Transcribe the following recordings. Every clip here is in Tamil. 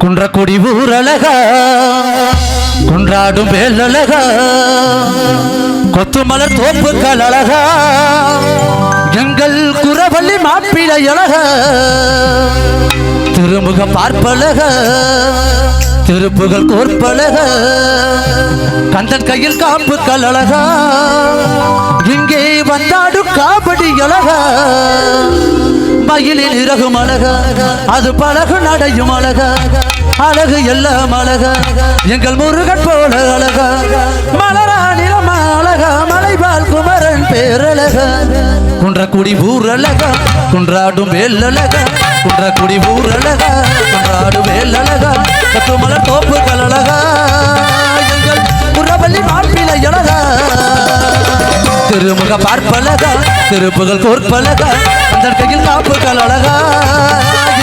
குன்றக்குடி ஊரழகா குன்றாடும் வேலழகா கொத்துமலர் தோப்புக்கள் அழகா எங்கள் குரவள்ளி மாப்பிள்ளை அழகா திருமுக பார்ப்பழக திருப்புகள் கோர்ப்பழக கந்தன் கையில் காப்புக்கள் அழகா இங்கே வந்தாடு காபடி அழகா மயிலில் இறகும் அழகா அது பழகு நடையும் அழகா அழகு எல்லாம் அழகா எங்கள் முருகன் போல அழகா மலராணிலம் அழகா மலைபால் குமரன் பேரழகா குன்றக்குடி ஊரழகா குன்றாடும் வேலழகா குன்றக்குடி ஊரழகா குன்றாடும் வேலழகா கொத்துமலர் தோப்புக்கள் அழகா எங்கள் குரவள்ளி மாப்பிள்ளை அழகா திருமுக பார்ப்பழகா திருப்புகள் கோர்ப்பழகா அந்த கையில் காப்புக்கள் அழகா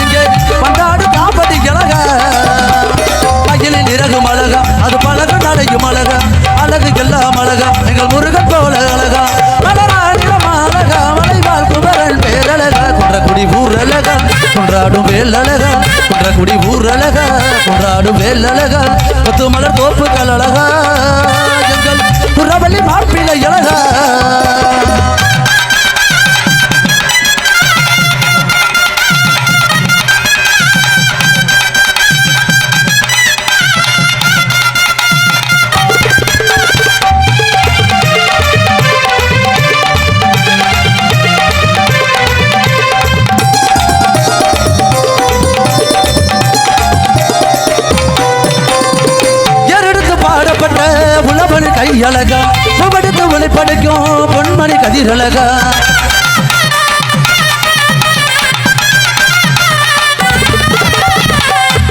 இங்கே பண்டாடு காப்படி அழகா மயிலில் இறகும் அழகா அது பழக நடையும் அழகா அழகு எல்லாம் அழகா எங்கள் முருகன் போல அழகா மலராணிலம் அழகா மலைவாழ் குமரன் பேரழகா குன்றக்குடி ஊரழகா குன்றாடும் வேலழகா குன்றக்குடி ஊரழகா குன்றாடும் வேலழகா கொத்துமலர் தோப்புக்கள் அழகா எங்கள் குரவள்ளி மாப்பிள்ளை அழகா கையழகா புவடுத்து ஒளி படைக்கும் பொன்மணி கதிரழகா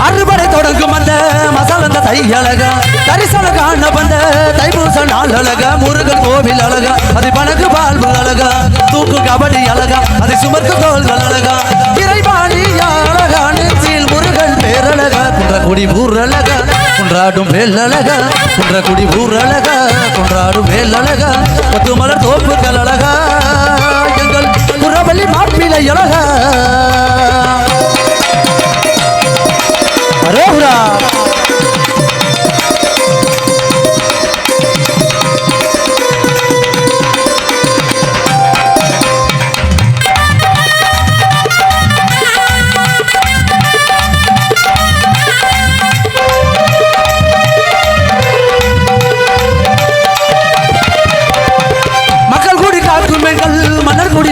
அறுபடை தொடங்கும் அந்த மசாலந்த தையழகா தரிசன காண வந்த தைப்பூச நாள் அழகா முருகன் கோவில் அழகா அதை பணக்கு வாழ்வு அழகா தூக்கு கபடி அழகா அதை சுமர்க்கு தோள்கள் அழகா இறைவாணி அழகா நெஞ்சில் முருகன் பேரழகா குன்றக்குடி ஊரழகா குன்றாடும் வேலழகா குன்றக்குடி ஊரழகா குன்றாடும் வேலழகா கொத்துமலர் தோப்புக்கள் அழகா எங்கள் குரவள்ளி மாப்பிள்ளை அழகா அரோகரா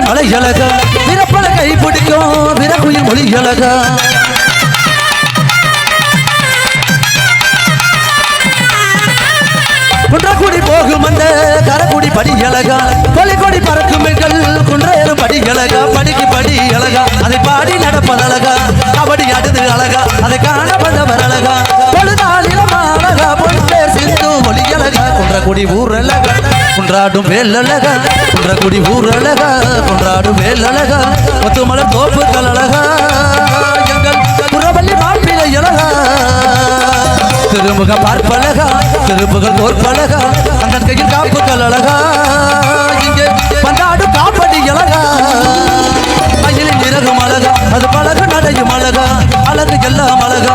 மலை அழகா விரப்பல கை பிடிக்கும் விரகுயில் மொழி அழகா குன்றக்குடி போகும் அந்த கரக்குடி படி அழகா கொடி பறக்கும் எங்கள் குன்றையரும் படி அழகா படிக்கு படி அழகா அதை பாடி நடப்பது அழகா கபடி அடுது அழகா அதை காண வந்தவர் அழகா பொழுதாலிலம் அழகா பொன்பேர் சிந்து மொழி அழகா குன்றக்குடி ஊர் அழகா குன்றாடும் வேலழகா குன்றக்குடி ஊரழகா குன்றாடும் வேலழகா கொத்துமலர் தோப்புக்கள் அழகா எங்கள் குரவள்ளி மாப்பிள்ளை அழகா திருமுக பார்ப்பழகா திருப்புகள் கோர்ப்பழகா அந்த கையில் காப்புக்கள் அழகா இங்கே பண்டாடு காப்படி அழகா மயிலில் இறகும் அழகா அது பழக நடையும் அழகா அழகு எல்லாம் அழகா